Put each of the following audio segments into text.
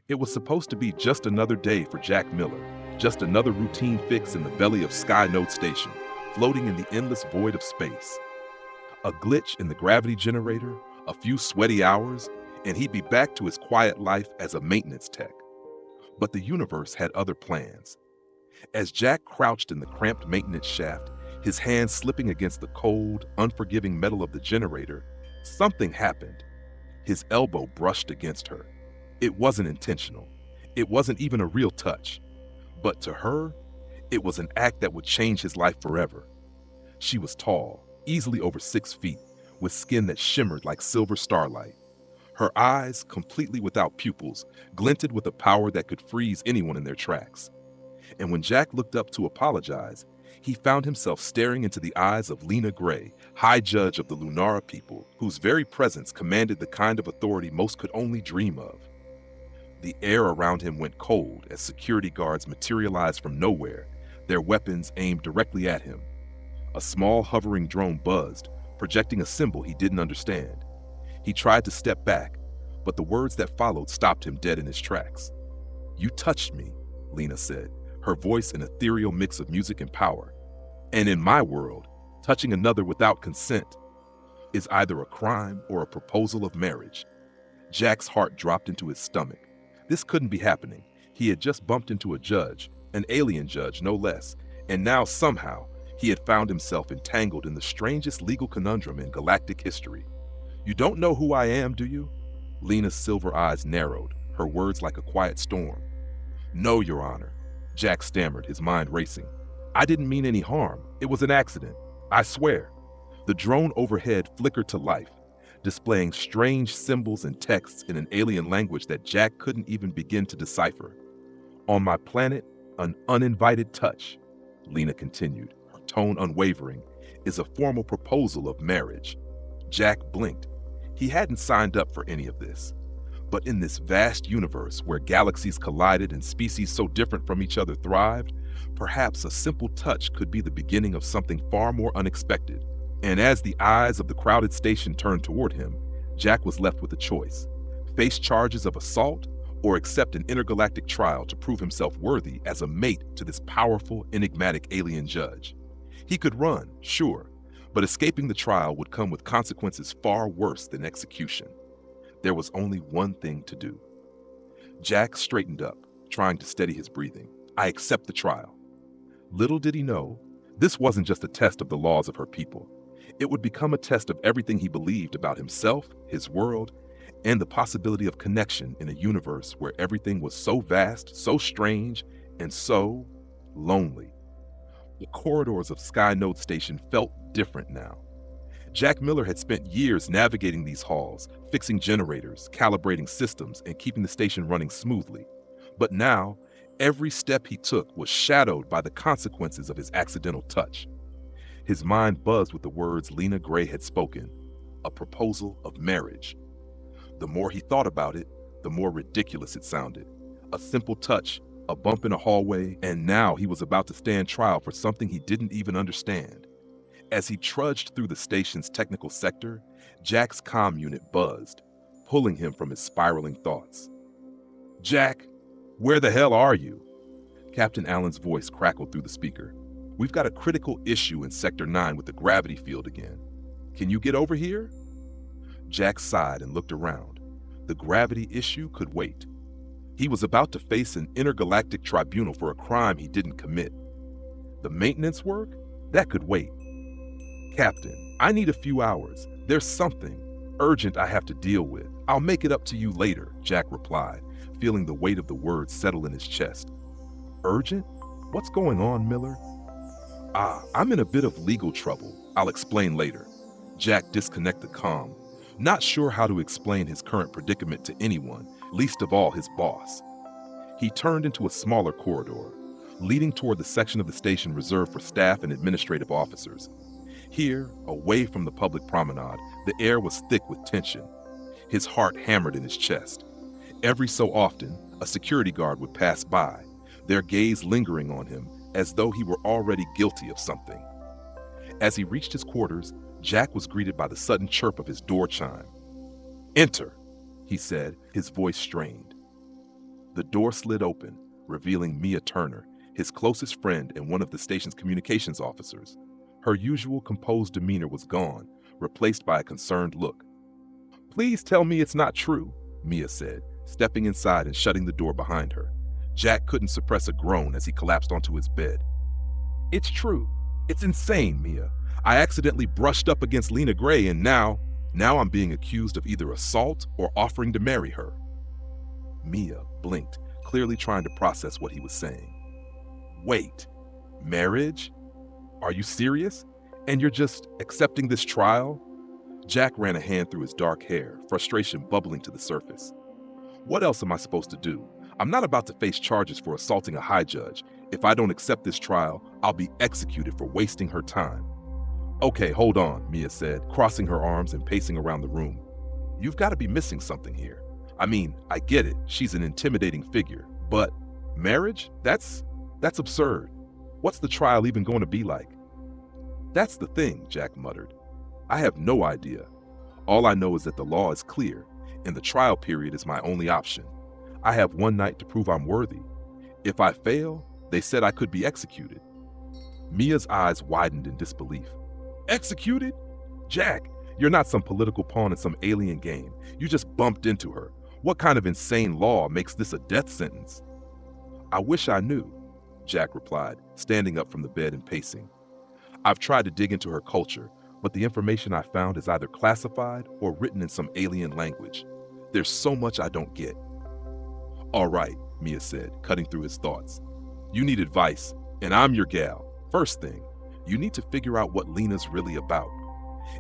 It was supposed to be just another day for Jack Miller, just another routine fix in the belly of Skynote Station, floating in the endless void of space. A glitch in the gravity generator, a few sweaty hours, and he'd be back to his quiet life as a maintenance tech. But the universe had other plans. As Jack crouched in the cramped maintenance shaft, his hands slipping against the cold, unforgiving metal of the generator, something happened. His elbow brushed against her. It wasn't intentional. It wasn't even a real touch. But to her, it was an act that would change his life forever. She was tall, easily over 6 feet, with skin that shimmered like silver starlight. Her eyes, completely without pupils, glinted with a power that could freeze anyone in their tracks. And when Jack looked up to apologize, he found himself staring into the eyes of Lena Grey, High Judge of the Lunara people, whose very presence commanded the kind of authority most could only dream of. The air around him went cold as security guards materialized from nowhere, their weapons aimed directly at him. A small hovering drone buzzed, projecting a symbol he didn't understand. He tried to step back, but the words that followed stopped him dead in his tracks. "You touched me," Lena said, her voice an ethereal mix of music and power. "And in my world, touching another without consent is either a crime or a proposal of marriage." Jack's heart dropped into his stomach. This couldn't be happening. He had just bumped into a judge, an alien judge no less, and now somehow he had found himself entangled in the strangest legal conundrum in galactic history. "You don't know who I am, do you?" Lena's silver eyes narrowed, her words like a quiet storm. "No, Your Honor," Jack stammered, his mind racing. "I didn't mean any harm. It was an accident. I swear." The drone overhead flickered to life, displaying strange symbols and texts in an alien language that Jack couldn't even begin to decipher. "On my planet, an uninvited touch," Lena continued, her tone unwavering, "is a formal proposal of marriage." Jack blinked. He hadn't signed up for any of this. But in this vast universe where galaxies collided and species so different from each other thrived, perhaps a simple touch could be the beginning of something far more unexpected. And as the eyes of the crowded station turned toward him, Jack was left with a choice: face charges of assault or accept an intergalactic trial to prove himself worthy as a mate to this powerful, enigmatic alien judge. He could run, sure, but escaping the trial would come with consequences far worse than execution. There was only one thing to do. Jack straightened up, trying to steady his breathing. "I accept the trial." Little did he know, this wasn't just a test of the laws of her people. It would become a test of everything he believed about himself, his world, and the possibility of connection in a universe where everything was so vast, so strange, and so lonely. The corridors of Skynote Station felt different now. Jack Miller had spent years navigating these halls, fixing generators, calibrating systems, and keeping the station running smoothly. But now, every step he took was shadowed by the consequences of his accidental touch. His mind buzzed with the words Lena Grey had spoken: a proposal of marriage. The more he thought about it, the more ridiculous it sounded. A simple touch, a bump in a hallway, and now he was about to stand trial for something he didn't even understand. As he trudged through the station's technical sector, Jack's comm unit buzzed, pulling him from his spiraling thoughts. "Jack, where the hell are you?" Captain Allen's voice crackled through the speaker. "We've got a critical issue in Sector 9 with the gravity field again. Can you get over here?" Jack sighed and looked around. The gravity issue could wait. He was about to face an intergalactic tribunal for a crime he didn't commit. The maintenance work? That could wait. "Captain, I need a few hours. There's something urgent I have to deal with. I'll make it up to you later," Jack replied, feeling the weight of the words settle in his chest. "Urgent? What's going on, Miller?" I'm in a bit of legal trouble. I'll explain later." Jack disconnected the comm, not sure how to explain his current predicament to anyone, least of all his boss. He turned into a smaller corridor, leading toward the section of the station reserved for staff and administrative officers. Here, away from the public promenade, the air was thick with tension. His heart hammered in his chest. Every so often, a security guard would pass by, their gaze lingering on him as though he were already guilty of something. As he reached his quarters, Jack was greeted by the sudden chirp of his door chime. "Enter," he said, his voice strained. The door slid open, revealing Mia Turner, his closest friend and one of the station's communications officers. Her usual composed demeanor was gone, replaced by a concerned look. "Please tell me it's not true," Mia said, stepping inside and shutting the door behind her. Jack couldn't suppress a groan as he collapsed onto his bed. "It's true. It's insane, Mia. I accidentally brushed up against Lena Grey and now I'm being accused of either assault or offering to marry her." Mia blinked, clearly trying to process what he was saying. "Wait, marriage? Are you serious? And you're just accepting this trial?" Jack ran a hand through his dark hair, frustration bubbling to the surface. "What else am I supposed to do? I'm not about to face charges for assaulting a high judge. If I don't accept this trial, I'll be executed for wasting her time." "Okay, hold on," Mia said, crossing her arms and pacing around the room. "You've got to be missing something here. I mean, I get it, she's an intimidating figure, but marriage? That's absurd. What's the trial even going to be like?" "That's the thing," Jack muttered. "I have no idea. All I know is that the law is clear, and the trial period is my only option. I have one night to prove I'm worthy. If I fail, they said I could be executed." Mia's eyes widened in disbelief. "Executed? Jack, you're not some political pawn in some alien game. You just bumped into her. What kind of insane law makes this a death sentence?" "I wish I knew," Jack replied, standing up from the bed and pacing. "I've tried to dig into her culture, but the information I found is either classified or written in some alien language. There's so much I don't get." "All right," Mia said, cutting through his thoughts. "You need advice, and I'm your gal. First thing, you need to figure out what Lena's really about.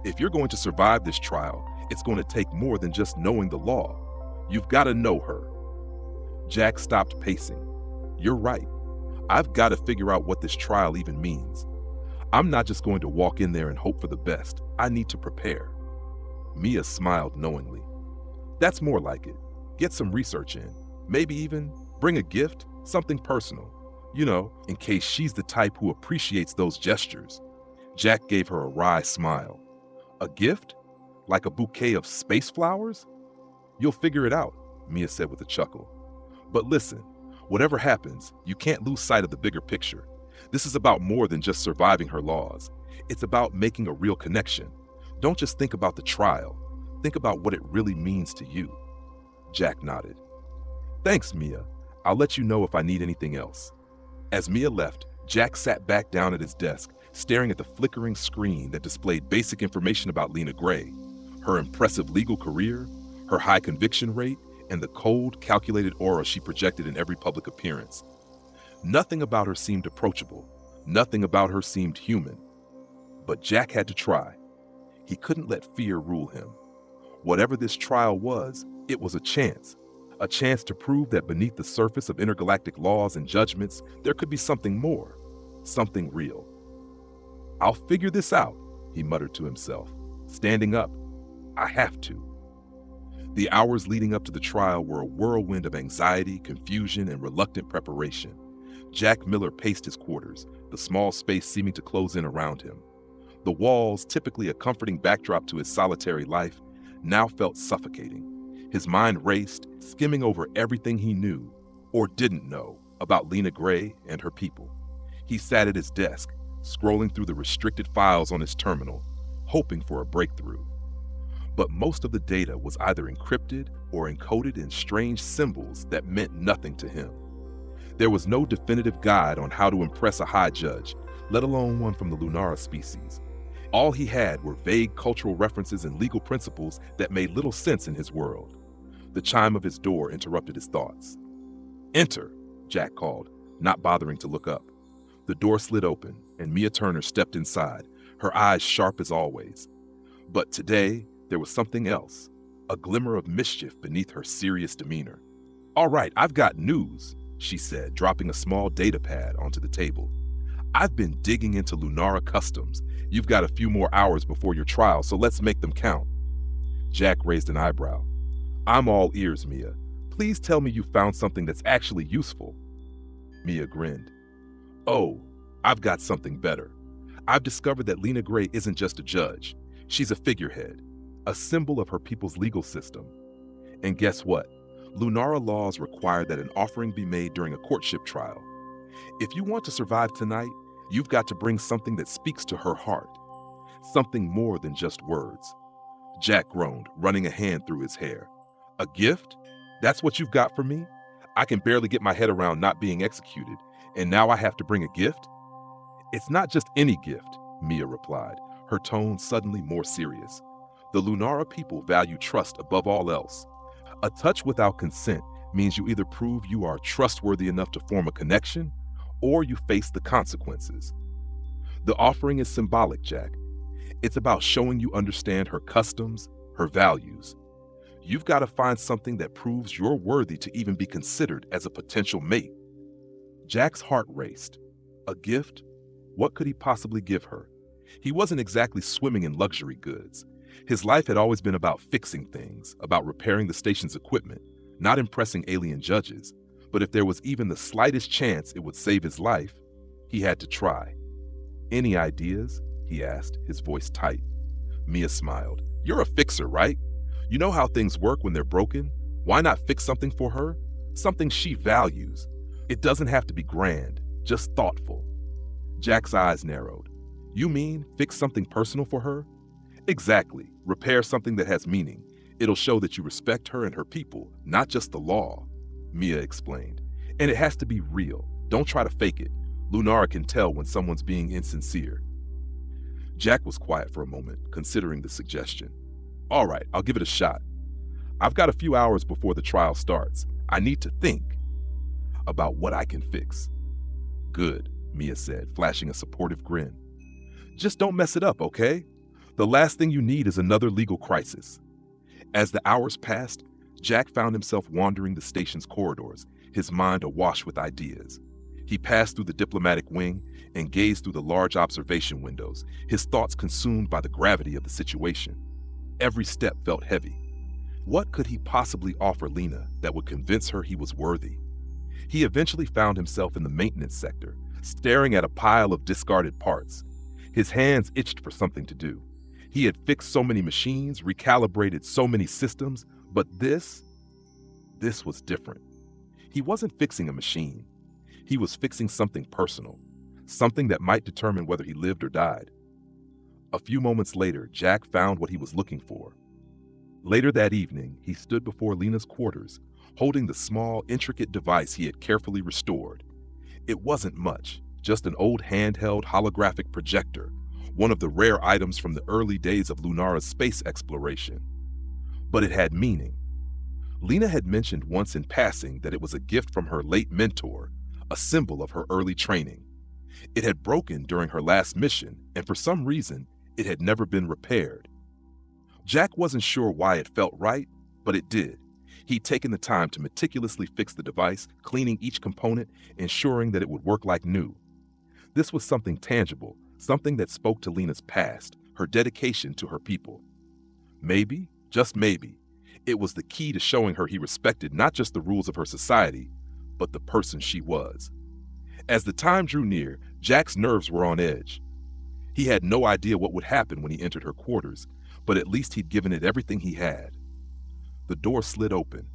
If you're going to survive this trial, it's going to take more than just knowing the law. You've got to know her." Jack stopped pacing. "You're right. I've got to figure out what this trial even means. I'm not just going to walk in there and hope for the best. I need to prepare." Mia smiled knowingly. "That's more like it. Get some research in. Maybe even bring a gift, something personal. You know, in case she's the type who appreciates those gestures." Jack gave her a wry smile. "A gift? Like a bouquet of space flowers?" "You'll figure it out," Mia said with a chuckle. "But listen, whatever happens, you can't lose sight of the bigger picture. This is about more than just surviving her laws. It's about making a real connection. Don't just think about the trial. Think about what it really means to you." Jack nodded. "Thanks, Mia. I'll let you know if I need anything else." As Mia left, Jack sat back down at his desk, staring at the flickering screen that displayed basic information about Lena Grey, her impressive legal career, her high conviction rate, and the cold, calculated aura she projected in every public appearance. Nothing about her seemed approachable. Nothing about her seemed human. But Jack had to try. He couldn't let fear rule him. Whatever this trial was, it was a chance to prove that beneath the surface of intergalactic laws and judgments, there could be something more, something real. "I'll figure this out," he muttered to himself, standing up. "I have to." The hours leading up to the trial were a whirlwind of anxiety, confusion, and reluctant preparation. Jack Miller paced his quarters, the small space seeming to close in around him. The walls, typically a comforting backdrop to his solitary life, now felt suffocating. His mind raced, skimming over everything he knew, or didn't know, about Lena Grey and her people. He sat at his desk, scrolling through the restricted files on his terminal, hoping for a breakthrough. But most of the data was either encrypted or encoded in strange symbols that meant nothing to him. There was no definitive guide on how to impress a high judge, let alone one from the Lunara species. All he had were vague cultural references and legal principles that made little sense in his world. The chime of his door interrupted his thoughts. "Enter," Jack called, not bothering to look up. The door slid open, and Mia Turner stepped inside, her eyes sharp as always. But today, there was something else, a glimmer of mischief beneath her serious demeanor. "All right, I've got news," she said, dropping a small data pad onto the table. "I've been digging into Lunara customs. You've got a few more hours before your trial, so let's make them count." Jack raised an eyebrow. "I'm all ears, Mia. Please tell me you found something that's actually useful." Mia grinned. "Oh, I've got something better. I've discovered that Lena Grey isn't just a judge. She's a figurehead, a symbol of her people's legal system. And guess what? Lunara laws require that an offering be made during a courtship trial. If you want to survive tonight, you've got to bring something that speaks to her heart, something more than just words. Jack groaned, running a hand through his hair. A gift? That's what you've got for me? I can barely get my head around not being executed, and now I have to bring a gift? It's not just any gift, Mia replied, her tone suddenly more serious. The Lunara people value trust above all else. A touch without consent means you either prove you are trustworthy enough to form a connection, or you face the consequences. The offering is symbolic, Jack. It's about showing you understand her customs, her values. You've got to find something that proves you're worthy to even be considered as a potential mate. Jack's heart raced. A gift? What could he possibly give her? He wasn't exactly swimming in luxury goods. His life had always been about fixing things, about repairing the station's equipment, not impressing alien judges. But if there was even the slightest chance it would save his life, he had to try. Any ideas? He asked, his voice tight. Mia smiled. You're a fixer, right? You know how things work when they're broken? Why not fix something for her? Something she values. It doesn't have to be grand, just thoughtful. Jack's eyes narrowed. You mean fix something personal for her? Exactly. Repair something that has meaning. It'll show that you respect her and her people, not just the law, Mia explained. And it has to be real. Don't try to fake it. Lunara can tell when someone's being insincere. Jack was quiet for a moment, considering the suggestion. All right, I'll give it a shot. I've got a few hours before the trial starts. I need to think about what I can fix. Good, Mia said, flashing a supportive grin. Just don't mess it up, okay? The last thing you need is another legal crisis. As the hours passed, Jack found himself wandering the station's corridors, his mind awash with ideas. He passed through the diplomatic wing and gazed through the large observation windows, his thoughts consumed by the gravity of the situation. Every step felt heavy. What could he possibly offer Lena that would convince her he was worthy? He eventually found himself in the maintenance sector, staring at a pile of discarded parts. His hands itched for something to do. He had fixed so many machines, recalibrated so many systems, but this was different. He wasn't fixing a machine. He was fixing something personal, something that might determine whether he lived or died. A few moments later, Jack found what he was looking for. Later that evening, he stood before Lena's quarters, holding the small, intricate device he had carefully restored. It wasn't much, just an old handheld holographic projector, one of the rare items from the early days of Lunara's space exploration. But it had meaning. Lena had mentioned once in passing that it was a gift from her late mentor, a symbol of her early training. It had broken during her last mission, and for some reason, it had never been repaired. Jack wasn't sure why it felt right, but it did. He'd taken the time to meticulously fix the device, cleaning each component, ensuring that it would work like new. This was something tangible, something that spoke to Lena's past, her dedication to her people. Maybe, just maybe, it was the key to showing her he respected not just the rules of her society, but the person she was. As the time drew near, Jack's nerves were on edge. He had no idea what would happen when he entered her quarters, but at least he'd given it everything he had. The door slid open.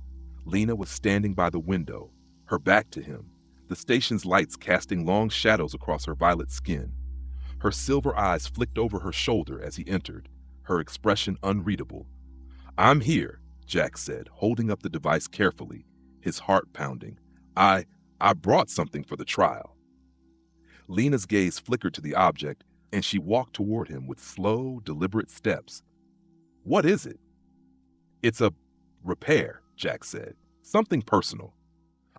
Lena was standing by the window, her back to him, the station's lights casting long shadows across her violet skin. Her silver eyes flicked over her shoulder as he entered, her expression unreadable. "I'm here," Jack said, holding up the device carefully, his heart pounding. I brought something for the trial." Lena's gaze flickered to the object, and she walked toward him with slow, deliberate steps. "What is it?" "It's a repair," Jack said. "Something personal.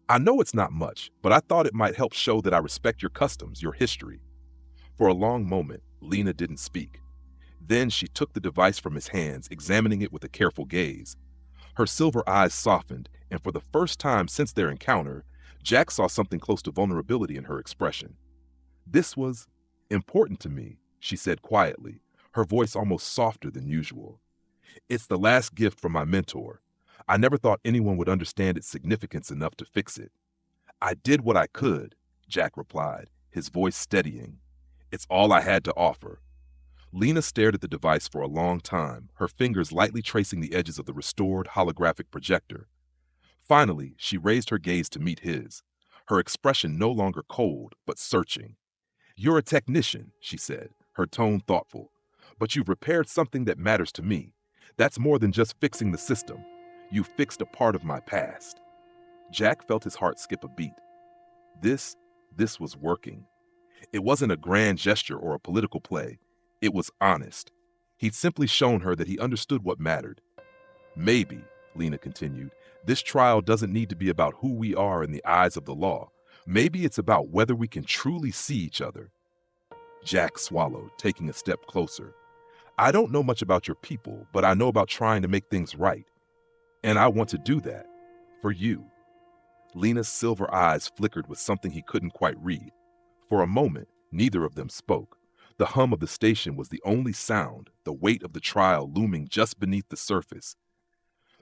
I know it's not much, but I thought it might help show that I respect your customs, your history." For a long moment, Lena didn't speak. Then she took the device from his hands, examining it with a careful gaze. Her silver eyes softened, and for the first time since their encounter, Jack saw something close to vulnerability in her expression. "This was important to me," she said quietly, her voice almost softer than usual. "It's the last gift from my mentor. I never thought anyone would understand its significance enough to fix it." "I did what I could," Jack replied, his voice steadying. "It's all I had to offer." Lena stared at the device for a long time, her fingers lightly tracing the edges of the restored holographic projector. Finally, she raised her gaze to meet his, her expression no longer cold, but searching. "You're a technician," she said, her tone thoughtful, "but you've repaired something that matters to me. That's more than just fixing the system. You fixed a part of my past." Jack felt his heart skip a beat. This, this was working. It wasn't a grand gesture or a political play. It was honest. He'd simply shown her that he understood what mattered. "Maybe," Lena continued, "this trial doesn't need to be about who we are in the eyes of the law. Maybe it's about whether we can truly see each other." Jack swallowed, taking a step closer. "I don't know much about your people, but I know about trying to make things right. And I want to do that. For you." Lena's silver eyes flickered with something he couldn't quite read. For a moment, neither of them spoke. The hum of the station was the only sound, the weight of the trial looming just beneath the surface.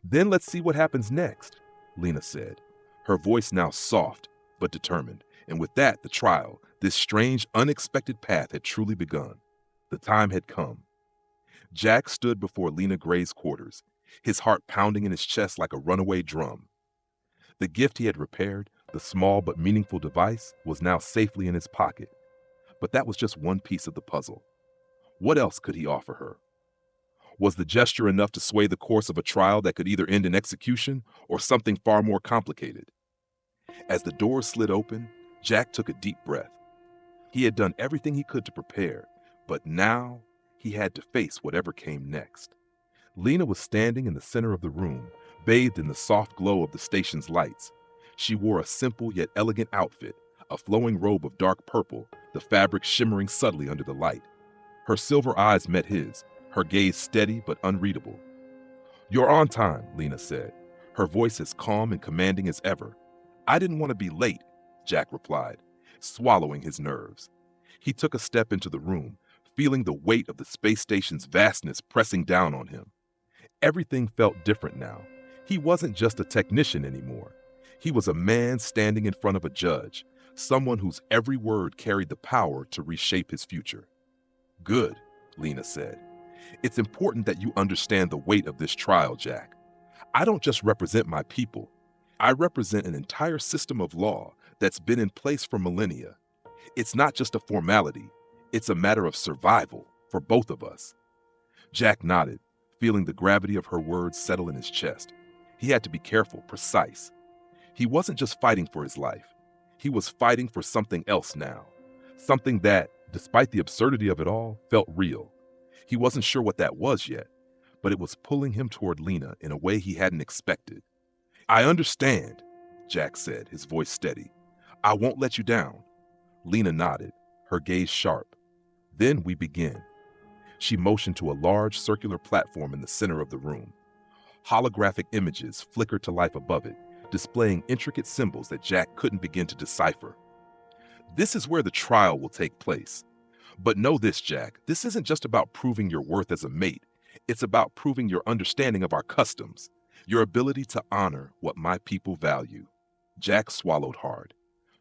"Then let's see what happens next," Lena said, her voice now soft but determined. And with that, the trial, this strange, unexpected path had truly begun. The time had come. Jack stood before Lena Grey's quarters, his heart pounding in his chest like a runaway drum. The gift he had repaired, the small but meaningful device, was now safely in his pocket. But that was just one piece of the puzzle. What else could he offer her? Was the gesture enough to sway the course of a trial that could either end in execution or something far more complicated? As the door slid open, Jack took a deep breath. He had done everything he could to prepare, but now he had to face whatever came next. Lena was standing in the center of the room, bathed in the soft glow of the station's lights. She wore a simple yet elegant outfit, a flowing robe of dark purple, the fabric shimmering subtly under the light. Her silver eyes met his, her gaze steady but unreadable. "You're on time," Lena said, her voice as calm and commanding as ever. "I didn't want to be late," Jack replied, swallowing his nerves. He took a step into the room, feeling the weight of the space station's vastness pressing down on him. Everything felt different now. He wasn't just a technician anymore. He was a man standing in front of a judge, someone whose every word carried the power to reshape his future. "Good," Lena said. "It's important that you understand the weight of this trial, Jack. I don't just represent my people. I represent an entire system of law that's been in place for millennia. It's not just a formality. It's a matter of survival for both of us." Jack nodded, feeling the gravity of her words settle in his chest. He had to be careful, precise. He wasn't just fighting for his life. He was fighting for something else now. Something that, despite the absurdity of it all, felt real. He wasn't sure what that was yet, but it was pulling him toward Lena in a way he hadn't expected. "I understand," Jack said, his voice steady. "I won't let you down." Lena nodded, her gaze sharp. "Then we begin." She motioned to a large circular platform in the center of the room. Holographic images flickered to life above it, displaying intricate symbols that Jack couldn't begin to decipher. "This is where the trial will take place. But know this, Jack, this isn't just about proving your worth as a mate. It's about proving your understanding of our customs, your ability to honor what my people value." Jack swallowed hard.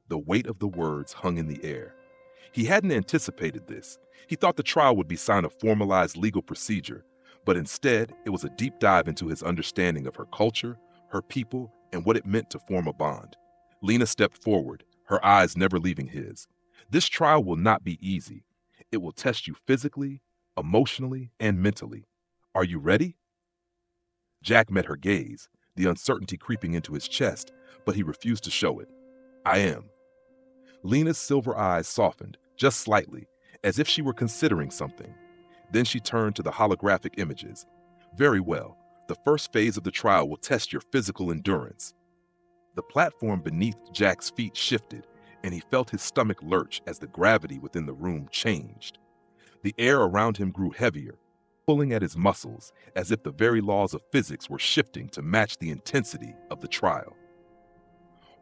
The weight of the words hung in the air. He hadn't anticipated this. He thought the trial would be a sign of formalized legal procedure, but instead, it was a deep dive into his understanding of her culture, her people, and what it meant to form a bond. Lena stepped forward, her eyes never leaving his. "This trial will not be easy. It will test you physically, emotionally, and mentally. Are you ready?" Jack met her gaze, the uncertainty creeping into his chest, but he refused to show it. "I am." Lena's silver eyes softened, just slightly, as if she were considering something. Then she turned to the holographic images. "Very well. The first phase of the trial will test your physical endurance." The platform beneath Jack's feet shifted, and he felt his stomach lurch as the gravity within the room changed. The air around him grew heavier, pulling at his muscles as if the very laws of physics were shifting to match the intensity of the trial.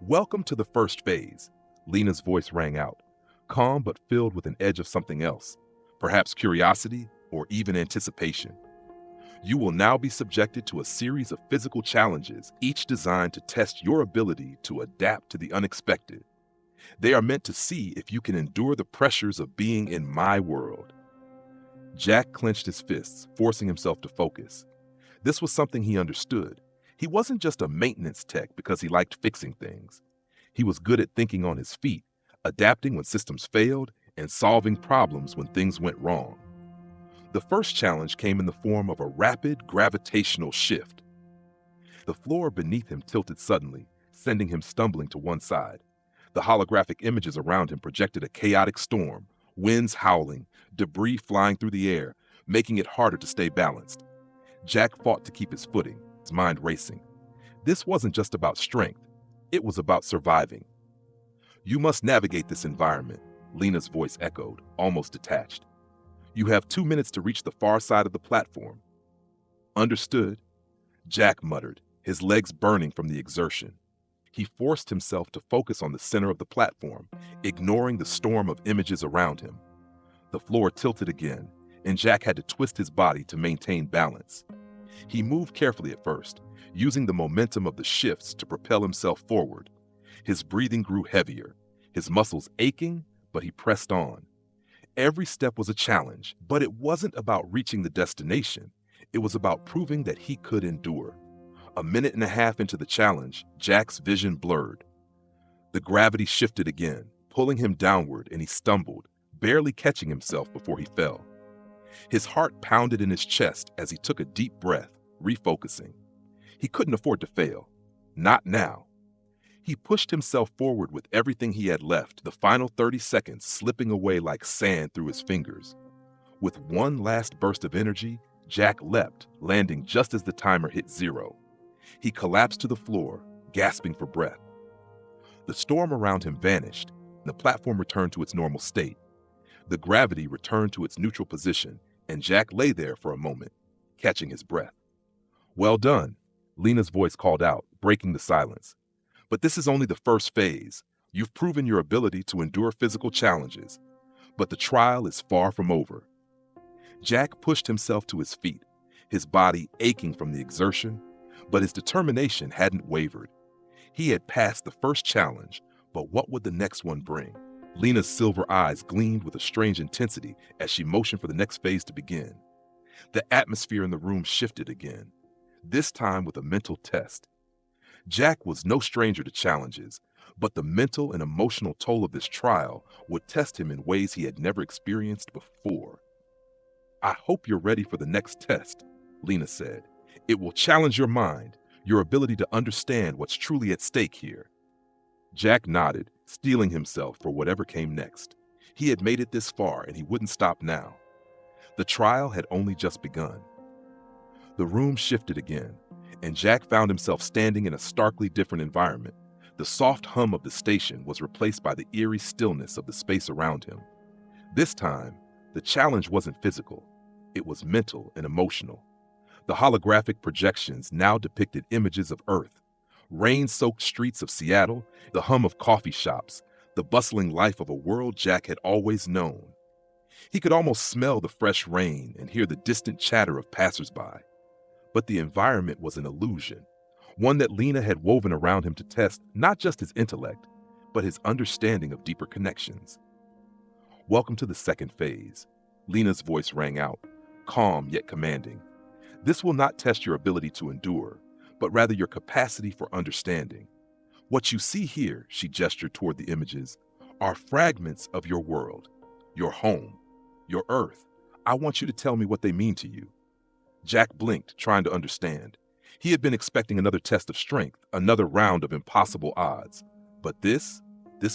"Welcome to the first phase," Lena's voice rang out, calm but filled with an edge of something else, perhaps curiosity or even anticipation. "You will now be subjected to a series of physical challenges, each designed to test your ability to adapt to the unexpected. They are meant to see if you can endure the pressures of being in my world." Jack clenched his fists, forcing himself to focus. This was something he understood. He wasn't just a maintenance tech because he liked fixing things. He was good at thinking on his feet, adapting when systems failed, and solving problems when things went wrong. The first challenge came in the form of a rapid gravitational shift. The floor beneath him tilted suddenly, sending him stumbling to one side. The holographic images around him projected a chaotic storm, winds howling, debris flying through the air, making it harder to stay balanced. Jack fought to keep his footing, his mind racing. This wasn't just about strength, it was about surviving. "You must navigate this environment," Lena's voice echoed, almost detached. "You have 2 minutes to reach the far side of the platform." "Understood," Jack muttered, his legs burning from the exertion. He forced himself to focus on the center of the platform, ignoring the storm of images around him. The floor tilted again, and Jack had to twist his body to maintain balance. He moved carefully at first, using the momentum of the shifts to propel himself forward. His breathing grew heavier, his muscles aching, but he pressed on. Every step was a challenge, but it wasn't about reaching the destination. It was about proving that he could endure. A minute and a half into the challenge, Jack's vision blurred. The gravity shifted again, pulling him downward, and he stumbled, barely catching himself before he fell. His heart pounded in his chest as he took a deep breath, refocusing. He couldn't afford to fail. Not now. He pushed himself forward with everything he had left, the final 30 seconds slipping away like sand through his fingers. With one last burst of energy, Jack leapt, landing just as the timer hit 0. He collapsed to the floor, gasping for breath. The storm around him vanished, and the platform returned to its normal state. The gravity returned to its neutral position, and Jack lay there for a moment, catching his breath. "Well done," Lena's voice called out, breaking the silence. "But this is only the first phase. You've proven your ability to endure physical challenges. But the trial is far from over." Jack pushed himself to his feet, his body aching from the exertion, but his determination hadn't wavered. He had passed the first challenge, but what would the next one bring? Lena's silver eyes gleamed with a strange intensity as she motioned for the next phase to begin. The atmosphere in the room shifted again, this time with a mental test. Jack was no stranger to challenges, but the mental and emotional toll of this trial would test him in ways he had never experienced before. "I hope you're ready for the next test," Lena said. "It will challenge your mind, your ability to understand what's truly at stake here." Jack nodded, steeling himself for whatever came next. He had made it this far, and he wouldn't stop now. The trial had only just begun. The room shifted again, and Jack found himself standing in a starkly different environment. The soft hum of the station was replaced by the eerie stillness of the space around him. This time, the challenge wasn't physical. It was mental and emotional. The holographic projections now depicted images of Earth, rain-soaked streets of Seattle, the hum of coffee shops, the bustling life of a world Jack had always known. He could almost smell the fresh rain and hear the distant chatter of passersby. But the environment was an illusion, one that Lena had woven around him to test not just his intellect, but his understanding of deeper connections. "Welcome to the second phase," Lena's voice rang out, calm yet commanding. "This will not test your ability to endure, but rather your capacity for understanding. What you see here," she gestured toward the images, "are fragments of your world, your home, your Earth. I want you to tell me what they mean to you." Jack blinked, trying to understand. He had been expecting another test of strength, another round of impossible odds. But this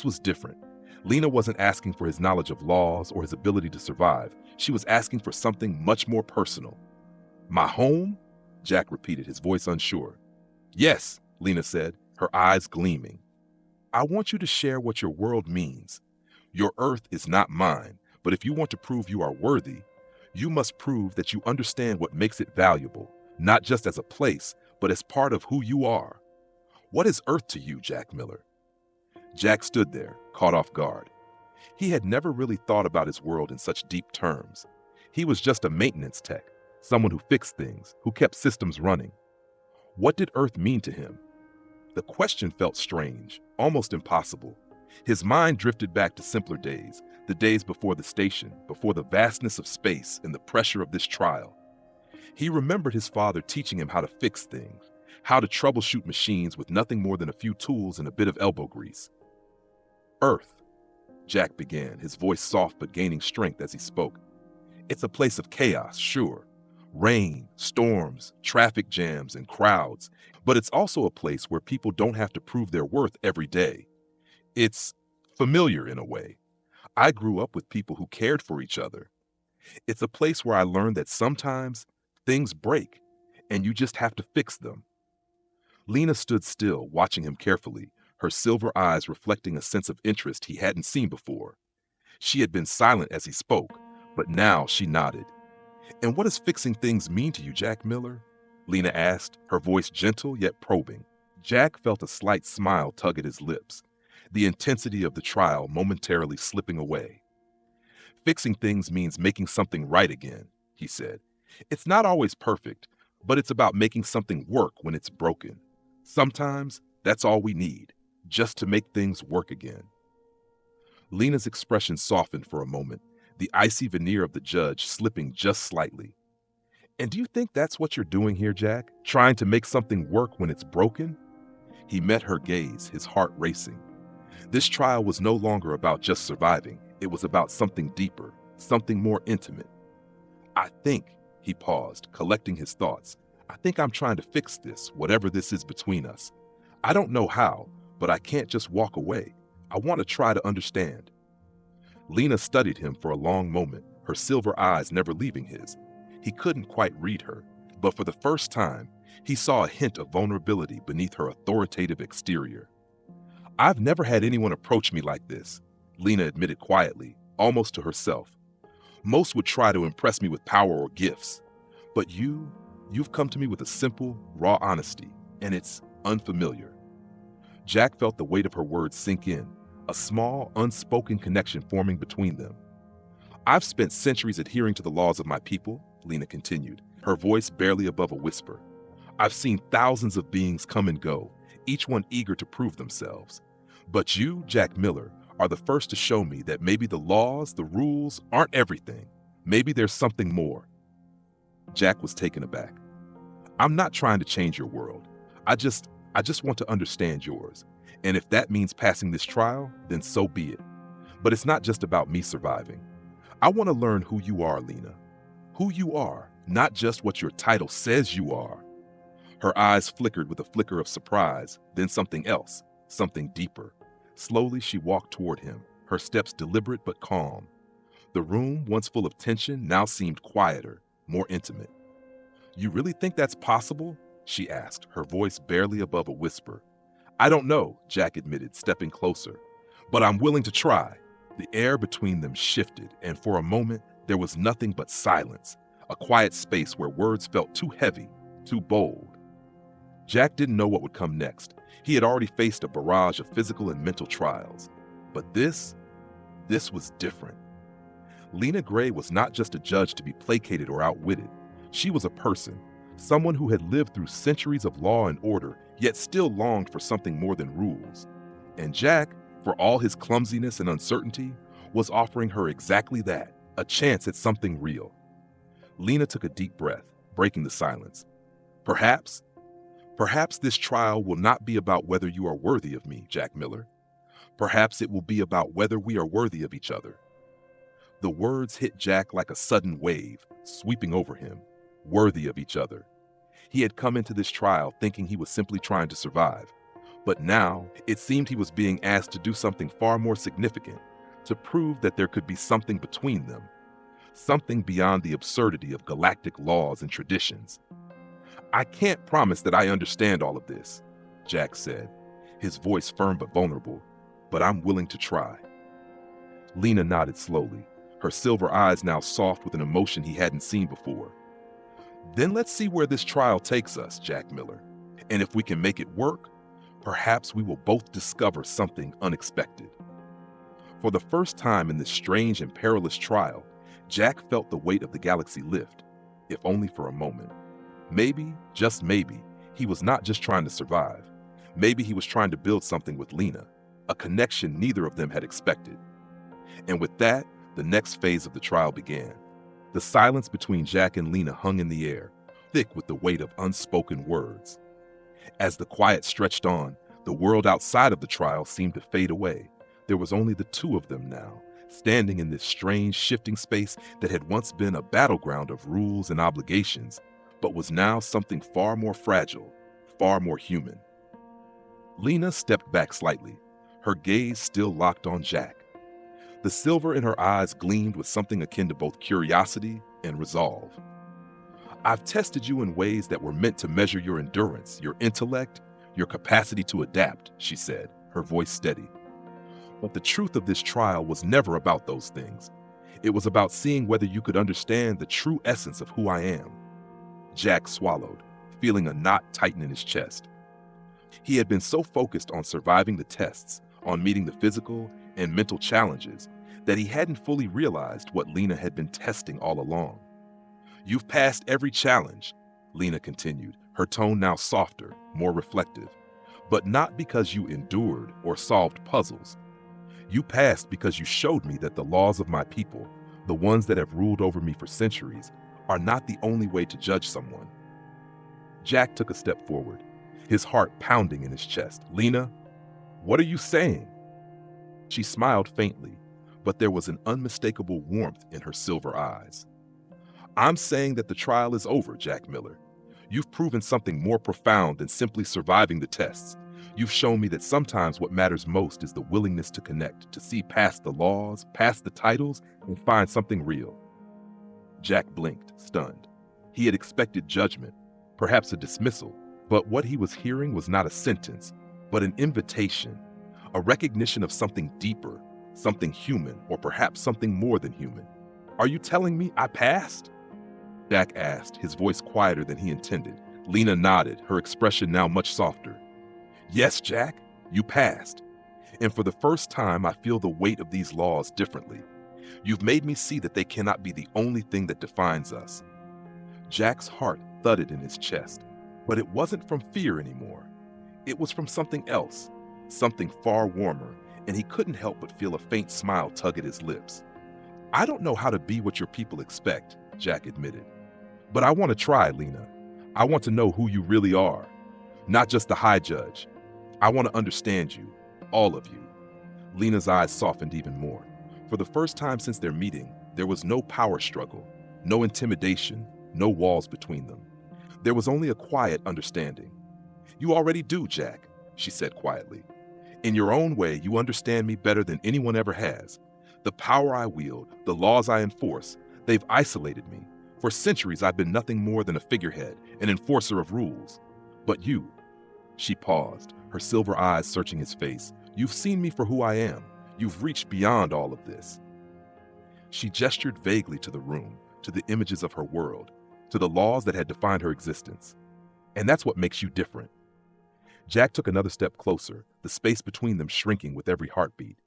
was different. Lena wasn't asking for his knowledge of laws or his ability to survive. She was asking for something much more personal. "My home?" Jack repeated, his voice unsure. "Yes," Lena said, her eyes gleaming. "I want you to share what your world means. Your Earth is not mine, but if you want to prove you are worthy, you must prove that you understand what makes it valuable, not just as a place, but as part of who you are. What is Earth to you, Jack Miller?" Jack stood there, caught off guard. He had never really thought about his world in such deep terms. He was just a maintenance tech, someone who fixed things, who kept systems running. What did Earth mean to him? The question felt strange, almost impossible. His mind drifted back to simpler days, the days before the station, before the vastness of space and the pressure of this trial. He remembered his father teaching him how to fix things, how to troubleshoot machines with nothing more than a few tools and a bit of elbow grease. Earth, Jack began, his voice soft but gaining strength as he spoke. It's a place of chaos, sure. Rain, storms, traffic jams, and crowds. But it's also a place where people don't have to prove their worth every day. It's familiar in a way. I grew up with people who cared for each other. It's a place where I learned that sometimes things break and you just have to fix them. Lena stood still, watching him carefully, her silver eyes reflecting a sense of interest he hadn't seen before. She had been silent as he spoke, but now she nodded. And what does fixing things mean to you, Jack Miller? Lena asked, her voice gentle yet probing. Jack felt a slight smile tug at his lips, the intensity of the trial momentarily slipping away. Fixing things means making something right again, he said. It's not always perfect, but it's about making something work when it's broken. Sometimes that's all we need, just to make things work again. Lena's expression softened for a moment, the icy veneer of the judge slipping just slightly. And do you think that's what you're doing here, Jack? Trying to make something work when it's broken? He met her gaze, his heart racing. This trial was no longer about just surviving. It was about something deeper, something more intimate. I think, he paused, collecting his thoughts. I think I'm trying to fix this, whatever this is between us. I don't know how, but I can't just walk away. I want to try to understand. Lena studied him for a long moment, her silver eyes never leaving his. He couldn't quite read her, but for the first time, he saw a hint of vulnerability beneath her authoritative exterior. I've never had anyone approach me like this, Lena admitted quietly, almost to herself. Most would try to impress me with power or gifts, but you've come to me with a simple, raw honesty, and it's unfamiliar. Jack felt the weight of her words sink in, a small, unspoken connection forming between them. I've spent centuries adhering to the laws of my people, Lena continued, her voice barely above a whisper. I've seen thousands of beings come and go, each one eager to prove themselves. But you, Jack Miller, are the first to show me that maybe the laws, the rules, aren't everything. Maybe there's something more. Jack was taken aback. I'm not trying to change your world. I just want to understand yours. And if that means passing this trial, then so be it. But it's not just about me surviving. I want to learn who you are, Lena. Who you are, not just what your title says you are. Her eyes flickered with a flicker of surprise, then something else, something deeper. Slowly she walked toward him, her steps deliberate but calm. The room, once full of tension, now seemed quieter, more intimate. You really think that's possible? She asked, her voice barely above a whisper. I don't know, Jack admitted, stepping closer. But I'm willing to try. The air between them shifted, and for a moment, there was nothing but silence, a quiet space where words felt too heavy, too bold. Jack didn't know what would come next. He had already faced a barrage of physical and mental trials. But this was different. Lena Grey was not just a judge to be placated or outwitted. She was a person, someone who had lived through centuries of law and order, yet still longed for something more than rules. And Jack, for all his clumsiness and uncertainty, was offering her exactly that, a chance at something real. Lena took a deep breath, breaking the silence. Perhaps this trial will not be about whether you are worthy of me, Jack Miller. Perhaps it will be about whether we are worthy of each other. The words hit Jack like a sudden wave, sweeping over him. Worthy of each other. He had come into this trial thinking he was simply trying to survive. But now, it seemed he was being asked to do something far more significant, to prove that there could be something between them. Something beyond the absurdity of galactic laws and traditions. I can't promise that I understand all of this, Jack said, his voice firm but vulnerable, but I'm willing to try. Lena nodded slowly, her silver eyes now soft with an emotion he hadn't seen before. Then let's see where this trial takes us, Jack Miller. And if we can make it work, perhaps we will both discover something unexpected. For the first time in this strange and perilous trial, Jack felt the weight of the galaxy lift, if only for a moment. Maybe, just maybe, he was not just trying to survive. Maybe he was trying to build something with Lena, a connection neither of them had expected. And with that, the next phase of the trial began. The silence between Jack and Lena hung in the air, thick with the weight of unspoken words. As the quiet stretched on, the world outside of the trial seemed to fade away. There was only the two of them now, standing in this strange, shifting space that had once been a battleground of rules and obligations, but was now something far more fragile, far more human. Lena stepped back slightly, her gaze still locked on Jack. The silver in her eyes gleamed with something akin to both curiosity and resolve. I've tested you in ways that were meant to measure your endurance, your intellect, your capacity to adapt, she said, her voice steady. But the truth of this trial was never about those things. It was about seeing whether you could understand the true essence of who I am. Jack swallowed, feeling a knot tighten in his chest. He had been so focused on surviving the tests, on meeting the physical and mental challenges, that he hadn't fully realized what Lena had been testing all along. You've passed every challenge, Lena continued, her tone now softer, more reflective. But not because you endured or solved puzzles. You passed because you showed me that the laws of my people, the ones that have ruled over me for centuries, are not the only way to judge someone. Jack took a step forward, his heart pounding in his chest. Lena, what are you saying? She smiled faintly, but there was an unmistakable warmth in her silver eyes. I'm saying that the trial is over, Jack Miller. You've proven something more profound than simply surviving the tests. You've shown me that sometimes what matters most is the willingness to connect, to see past the laws, past the titles, and find something real. Jack blinked, stunned. He had expected judgment, perhaps a dismissal, but what he was hearing was not a sentence, but an invitation, a recognition of something deeper, something human, or perhaps something more than human. Are you telling me I passed? Jack asked, his voice quieter than he intended. Lena nodded, her expression now much softer. Yes, Jack, you passed. And for the first time, I feel the weight of these laws differently. You've made me see that they cannot be the only thing that defines us. Jack's heart thudded in his chest, but it wasn't from fear anymore. It was from something else, something far warmer, and he couldn't help but feel a faint smile tug at his lips. I don't know how to be what your people expect, Jack admitted. But I want to try, Lena. I want to know who you really are, not just the high judge. I want to understand you, all of you. Lena's eyes softened even more. For the first time since their meeting, there was no power struggle, no intimidation, no walls between them. There was only a quiet understanding. You already do, Jack, she said quietly. In your own way, you understand me better than anyone ever has. The power I wield, the laws I enforce, they've isolated me. For centuries, I've been nothing more than a figurehead, an enforcer of rules. But you, she paused, her silver eyes searching his face. You've seen me for who I am. You've reached beyond all of this. She gestured vaguely to the room, to the images of her world, to the laws that had defined her existence. And that's what makes you different. Jack took another step closer, the space between them shrinking with every heartbeat.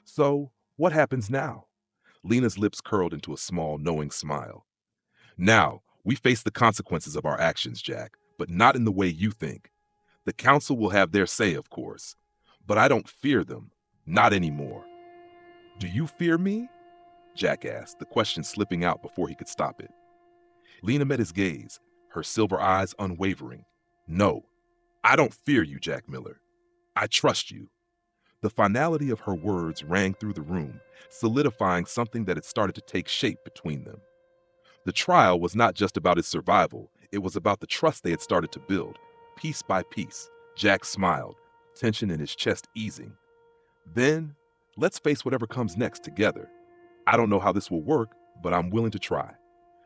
So, what happens now? Lena's lips curled into a small, knowing smile. Now, we face the consequences of our actions, Jack, but not in the way you think. The council will have their say, of course, but I don't fear them, not anymore. Do you fear me? Jack asked, the question slipping out before he could stop it. Lena met his gaze, her silver eyes unwavering. No, I don't fear you, Jack Miller. I trust you. The finality of her words rang through the room, solidifying something that had started to take shape between them. The trial was not just about his survival, it was about the trust they had started to build, piece by piece. Jack smiled, tension in his chest easing. Then, let's face whatever comes next together. I don't know how this will work, but I'm willing to try.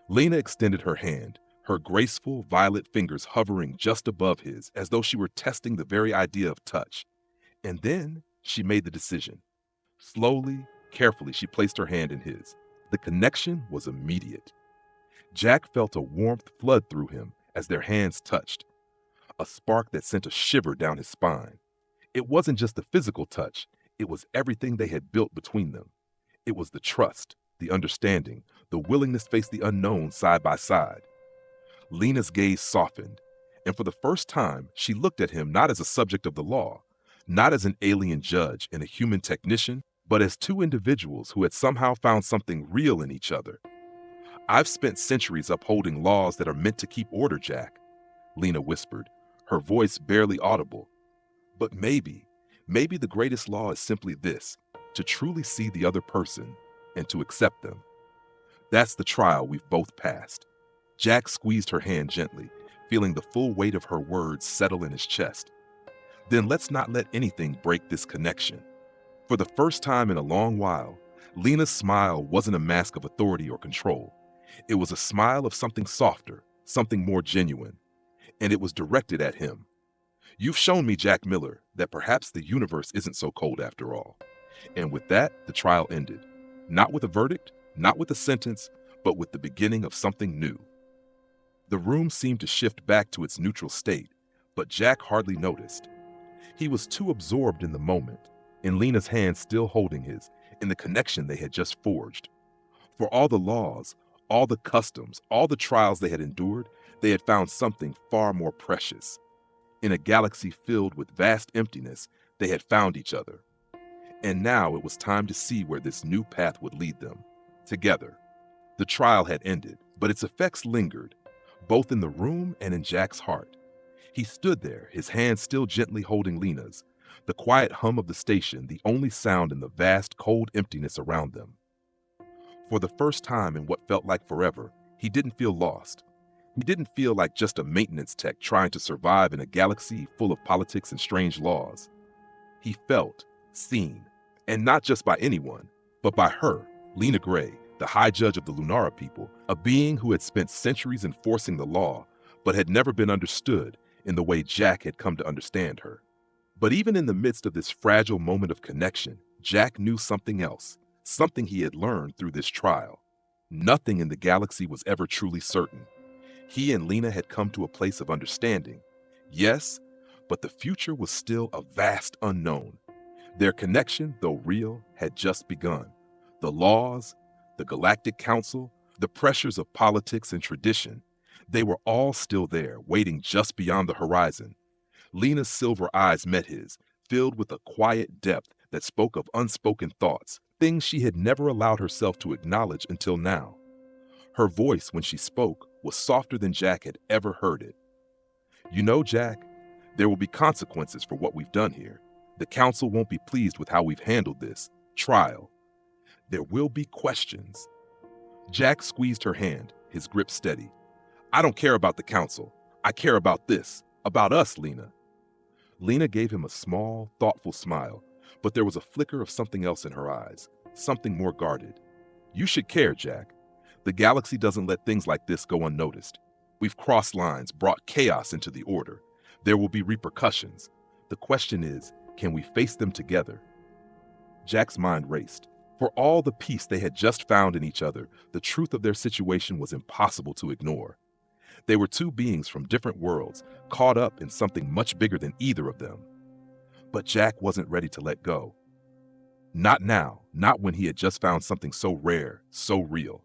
Lena extended her hand, her graceful violet fingers hovering just above his, as though she were testing the very idea of touch. And then she made the decision. Slowly, carefully, she placed her hand in his. The connection was immediate. Jack felt a warmth flood through him as their hands touched, a spark that sent a shiver down his spine. It wasn't just the physical touch, it was everything they had built between them. It was the trust, the understanding, the willingness to face the unknown side by side. Lena's gaze softened, and for the first time, she looked at him not as a subject of the law, not as an alien judge and a human technician, but as two individuals who had somehow found something real in each other. I've spent centuries upholding laws that are meant to keep order, Jack, Lena whispered, her voice barely audible. But maybe the greatest law is simply this: to truly see the other person and to accept them. That's the trial we've both passed. Jack squeezed her hand gently, feeling the full weight of her words settle in his chest. Then let's not let anything break this connection. For the first time in a long while, Lena's smile wasn't a mask of authority or control. It was a smile of something softer, something more genuine, and it was directed at him. You've shown me, Jack Miller, that perhaps the universe isn't so cold after all. And with that, the trial ended. Not with a verdict, not with a sentence, but with the beginning of something new. The room seemed to shift back to its neutral state, but Jack hardly noticed. He was too absorbed in the moment, in Lena's hand still holding his, in the connection they had just forged. For all the laws, all the customs, all the trials they had endured, they had found something far more precious. In a galaxy filled with vast emptiness, they had found each other. And now it was time to see where this new path would lead them. Together. The trial had ended, but its effects lingered, both in the room and in Jack's heart. He stood there, his hand still gently holding Lena's, the quiet hum of the station the only sound in the vast, cold emptiness around them. For the first time in what felt like forever, he didn't feel lost. He didn't feel like just a maintenance tech trying to survive in a galaxy full of politics and strange laws. He felt seen, and not just by anyone, but by her, Lena Grey, the High Judge of the Lunara people, a being who had spent centuries enforcing the law, but had never been understood in the way Jack had come to understand her. But even in the midst of this fragile moment of connection, Jack knew something else, something he had learned through this trial. Nothing in the galaxy was ever truly certain. He and Lena had come to a place of understanding. Yes, but the future was still a vast unknown. Their connection, though real, had just begun. The laws, the Galactic Council, the pressures of politics and tradition, they were all still there, waiting just beyond the horizon. Lena's silver eyes met his, filled with a quiet depth that spoke of unspoken thoughts, things she had never allowed herself to acknowledge until now. Her voice, when she spoke, was softer than Jack had ever heard it. You know, Jack, there will be consequences for what we've done here. The council won't be pleased with how we've handled this trial. There will be questions. Jack squeezed her hand, his grip steady. I don't care about the council. I care about this, about us, Lena. Lena gave him a small, thoughtful smile, but there was a flicker of something else in her eyes, something more guarded. You should care, Jack. The galaxy doesn't let things like this go unnoticed. We've crossed lines, brought chaos into the order. There will be repercussions. The question is, can we face them together? Jack's mind raced. For all the peace they had just found in each other, the truth of their situation was impossible to ignore. They were two beings from different worlds, caught up in something much bigger than either of them. But Jack wasn't ready to let go. Not now, not when he had just found something so rare, so real.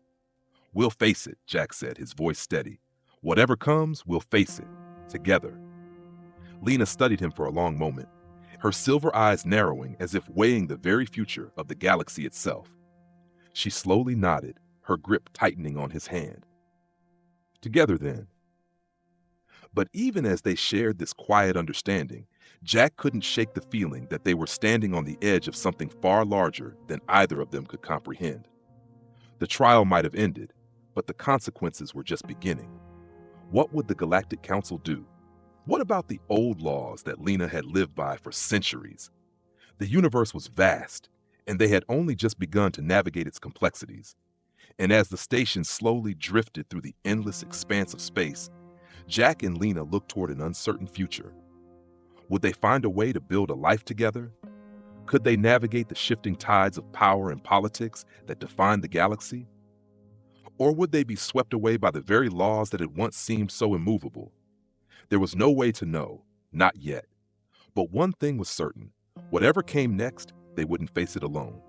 We'll face it, Jack said, his voice steady. Whatever comes, we'll face it, together. Lena studied him for a long moment, her silver eyes narrowing as if weighing the very future of the galaxy itself. She slowly nodded, her grip tightening on his hand. Together then. But even as they shared this quiet understanding, Jack couldn't shake the feeling that they were standing on the edge of something far larger than either of them could comprehend. The trial might have ended, but the consequences were just beginning. What would the Galactic Council do? What about the old laws that Lena had lived by for centuries? The universe was vast, and they had only just begun to navigate its complexities. And as the station slowly drifted through the endless expanse of space, Jack and Lena looked toward an uncertain future. Would they find a way to build a life together? Could they navigate the shifting tides of power and politics that defined the galaxy? Or would they be swept away by the very laws that had once seemed so immovable? There was no way to know, not yet. But one thing was certain: whatever came next, they wouldn't face it alone.